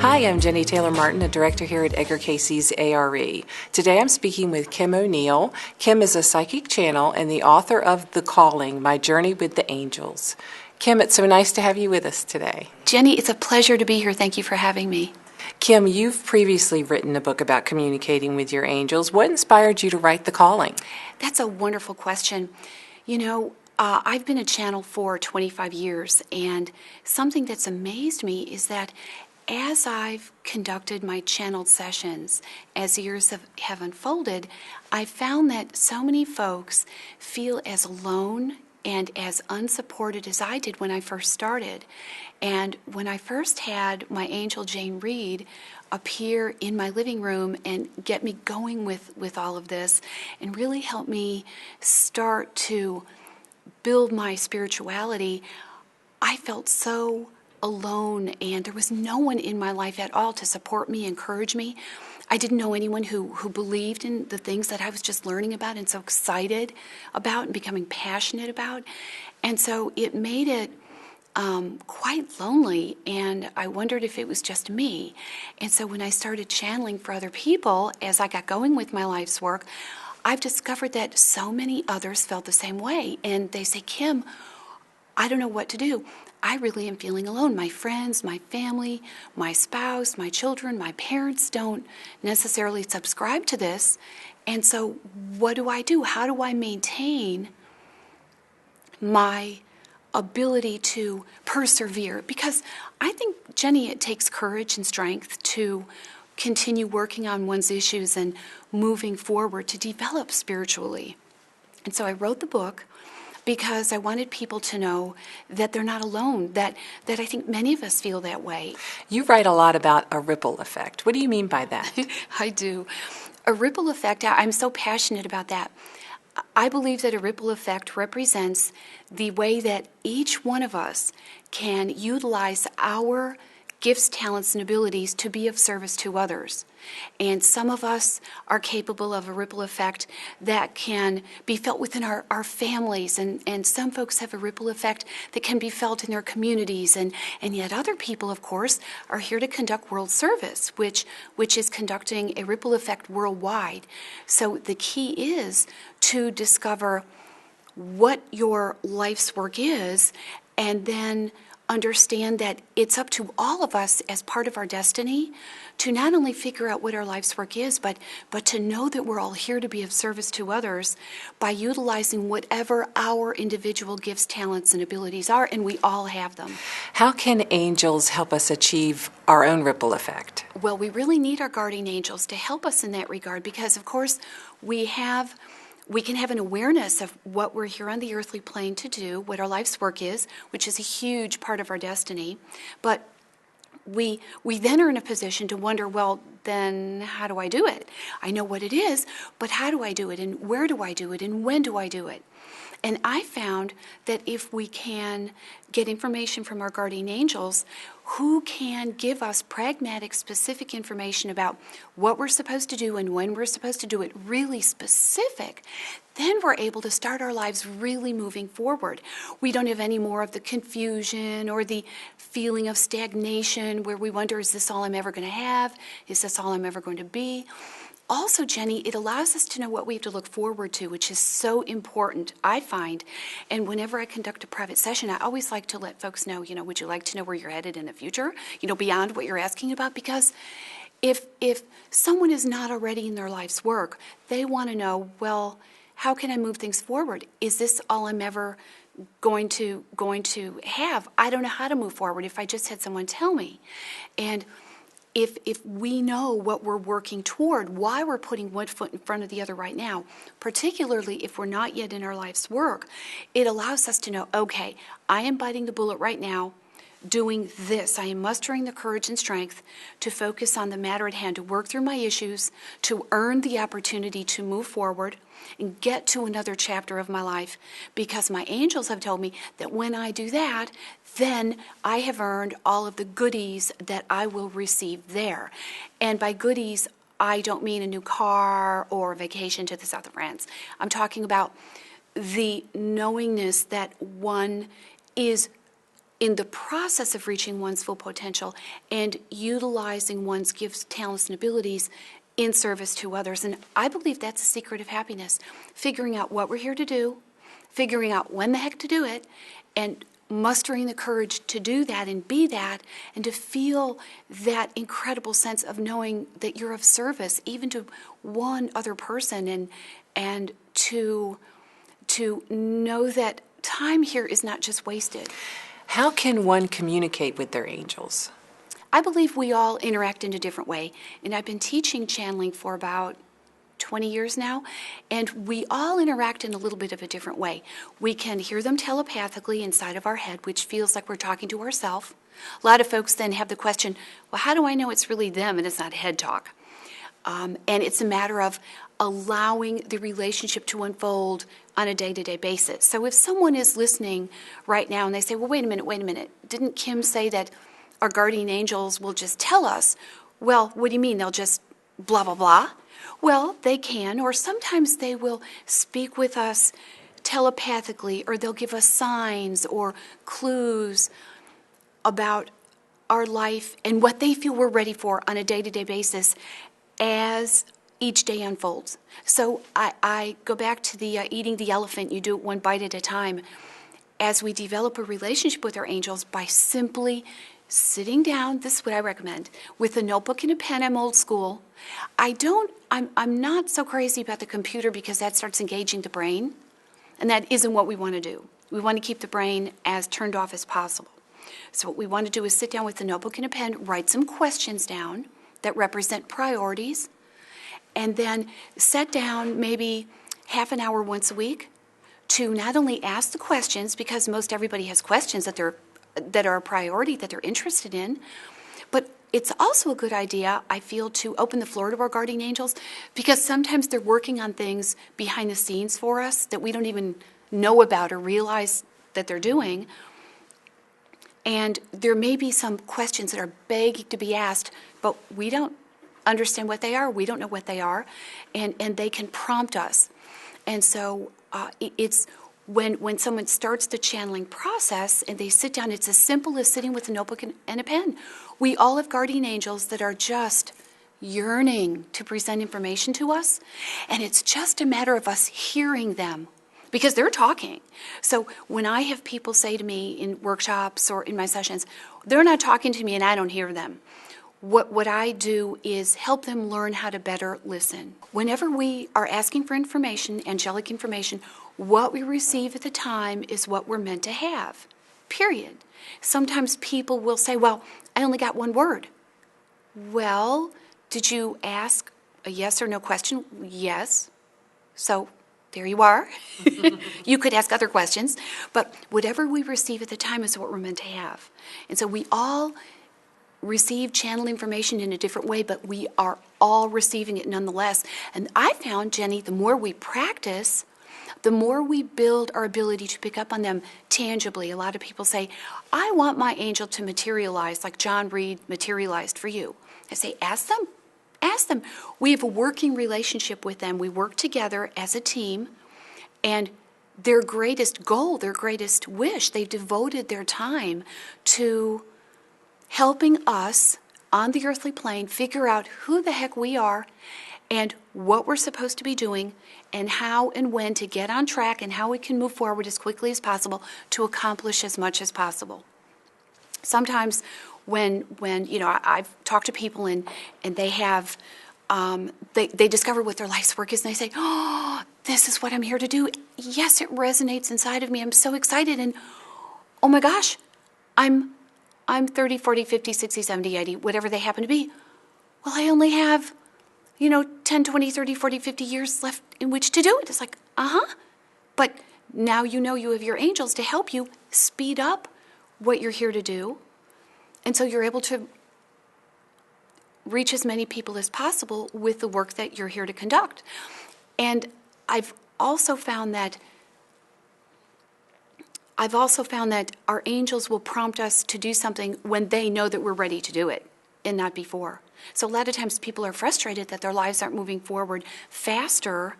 Hi, I'm Jenny Taylor Martin, a director here at Edgar Cayce's A.R.E. Today I'm speaking with Kim O'Neill. Kim is a psychic channel and the author of The Calling, My Journey with the Angels. Kim, it's so nice to have you with us today. Jenny, it's a pleasure to be here. Thank you for having me. Kim, you've previously written a book about communicating with your angels. What inspired you to write The Calling? That's a wonderful question. I've been a channel for 25 years, and something that's amazed me is that as I've conducted my channeled sessions, as years have unfolded, I've found that so many folks feel as alone and as unsupported as I did when I first started. And when I first had my angel Jane Reed appear in my living room and get me going with all of this and really help me start to build my spirituality, I felt so alone, and there was no one in my life at all to support me, encourage me. I didn't know anyone who believed in the things that I was just learning about and so excited about and becoming passionate about. And so it made it quite lonely, and I wondered if it was just me. And so when I started channeling for other people, as I got going with my life's work, I've discovered that so many others felt the same way. And they say, Kim, I don't know what to do. I really am feeling alone. My friends, my family, my spouse, my children, my parents don't necessarily subscribe to this. And so what do I do? How do I maintain my ability to persevere? Because I think, Jenny, it takes courage and strength to continue working on one's issues and moving forward to develop spiritually. And so I wrote the book because I wanted people to know that they're not alone, that I think many of us feel that way. You write a lot about a ripple effect. What do you mean by that? I do. A ripple effect, I'm so passionate about that. I believe that a ripple effect represents the way that each one of us can utilize our gifts, talents, and abilities to be of service to others. And some of us are capable of a ripple effect that can be felt within our families, and some folks have a ripple effect that can be felt in their communities, and yet other people, of course, are here to conduct world service, which is conducting a ripple effect worldwide. So the key is to discover what your life's work is, and then understand that it's up to all of us as part of our destiny to not only figure out what our life's work is, but to know that we're all here to be of service to others by utilizing whatever our individual gifts, talents, and abilities are, and we all have them. How can angels help us achieve our own ripple effect? Well, we really need our guardian angels to help us in that regard because, of course, we can have an awareness of what we're here on the earthly plane to do, what our life's work is, which is a huge part of our destiny. But we then are in a position to wonder, well, then how do I do it? I know what it is, but how do I do it? And where do I do it? And when do I do it? And I found that if we can get information from our guardian angels who can give us pragmatic, specific information about what we're supposed to do and when we're supposed to do it, really specific, then we're able to start our lives really moving forward. We don't have any more of the confusion or the feeling of stagnation where we wonder, is this all I'm ever going to have? Is this all I'm ever going to be? Also, Jenny, it allows us to know what we have to look forward to, which is so important, I find. And whenever I conduct a private session, I always like to let folks know, would you like to know where you're headed in the future? Beyond what you're asking about, because if someone is not already in their life's work, they want to know, well, how can I move things forward? Is this all I'm ever going to have? I don't know how to move forward if I just had someone tell me. And if we know what we're working toward, why we're putting one foot in front of the other right now, particularly if we're not yet in our life's work, it allows us to know, okay, I am biting the bullet right now, doing this. I am mustering the courage and strength to focus on the matter at hand, to work through my issues, to earn the opportunity to move forward and get to another chapter of my life, because my angels have told me that when I do that, then I have earned all of the goodies that I will receive there. And by goodies, I don't mean a new car or a vacation to the south of France. I'm talking about the knowingness that one is in the process of reaching one's full potential and utilizing one's gifts, talents, and abilities in service to others. And I believe that's the secret of happiness, figuring out what we're here to do, figuring out when the heck to do it, and mustering the courage to do that and be that, and to feel that incredible sense of knowing that you're of service, even to one other person, and to know that time here is not just wasted. How can one communicate with their angels? I believe we all interact in a different way, and I've been teaching channeling for about 20 years now, and we all interact in a little bit of a different way. We can hear them telepathically inside of our head, which feels like we're talking to ourselves. A lot of folks then have the question, well, how do I know it's really them and it's not head talk? And it's a matter of allowing the relationship to unfold on a day-to-day basis. So if someone is listening right now and they say, well, wait a minute, didn't Kim say that our guardian angels will just tell us? Well, what do you mean? They'll just blah, blah, blah? Well, they can, or sometimes they will speak with us telepathically, or they'll give us signs or clues about our life and what they feel we're ready for on a day-to-day basis as each day unfolds. So I go back to the eating the elephant, you do it one bite at a time. As we develop a relationship with our angels by simply sitting down, this is what I recommend, with a notebook and a pen. I'm old school. I'm not so crazy about the computer because that starts engaging the brain, and that isn't what we want to do. We want to keep the brain as turned off as possible. So what we want to do is sit down with a notebook and a pen, write some questions down that represent priorities, and then set down maybe half an hour once a week to not only ask the questions, because most everybody has questions that are a priority, that they're interested in, but it's also a good idea, I feel, to open the floor to our guardian angels, because sometimes they're working on things behind the scenes for us that we don't even know about or realize that they're doing. And there may be some questions that are begging to be asked, but we don't understand what they are, we don't know what they are, and they can prompt us. And so it's when someone starts the channeling process and they sit down, it's as simple as sitting with a notebook and a pen. We all have guardian angels that are just yearning to present information to us, and it's just a matter of us hearing them, because they're talking. So when I have people say to me in workshops or in my sessions, they're not talking to me and I don't hear them, what I do is help them learn how to better listen. Whenever we are asking for information, angelic information, what we receive at the time is what we're meant to have, period. Sometimes people will say, well, I only got one word. Well, did you ask a yes or no question? Yes. So there you are. You could ask other questions, but whatever we receive at the time is what we're meant to have. And so we all receive channel information in a different way, but we are all receiving it nonetheless. And I found, Jenny, the more we practice, the more we build our ability to pick up on them tangibly. A lot of people say, I want my angel to materialize like John Reed materialized for you. I say, ask them. Ask them. We have a working relationship with them. We work together as a team, and their greatest goal, their greatest wish, they've devoted their time to helping us on the earthly plane figure out who the heck we are and what we're supposed to be doing and how and when to get on track and how we can move forward as quickly as possible to accomplish as much as possible. Sometimes when I've talked to people and they have they discover what their life's work is, and they say, oh, this is what I'm here to do. Yes, it resonates inside of me. I'm so excited, and oh my gosh, I'm 30, 40, 50, 60, 70, 80, whatever they happen to be. Well, I only have 10, 20, 30, 40, 50 years left in which to do it. It's like, But now you have your angels to help you speed up what you're here to do. And so you're able to reach as many people as possible with the work that you're here to conduct. And I've also found that our angels will prompt us to do something when they know that we're ready to do it and not before. So a lot of times people are frustrated that their lives aren't moving forward faster,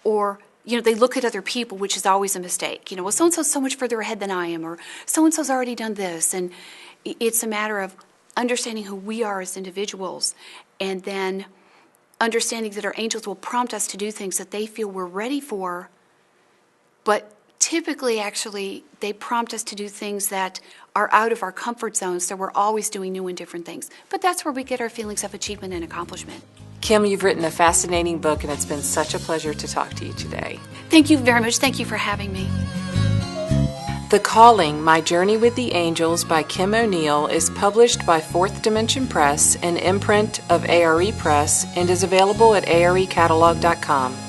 or they look at other people, which is always a mistake. Well, so-and-so's so much further ahead than I am, or so-and-so's already done this. And it's a matter of understanding who we are as individuals, and then understanding that our angels will prompt us to do things that they feel we're ready for, but typically, actually, they prompt us to do things that are out of our comfort zone, so we're always doing new and different things. But that's where we get our feelings of achievement and accomplishment. Kim, you've written a fascinating book, and it's been such a pleasure to talk to you today. Thank you very much. Thank you for having me. The Calling, My Journey with the Angels by Kim O'Neill is published by Fourth Dimension Press, an imprint of A.R.E. Press, and is available at arecatalog.com.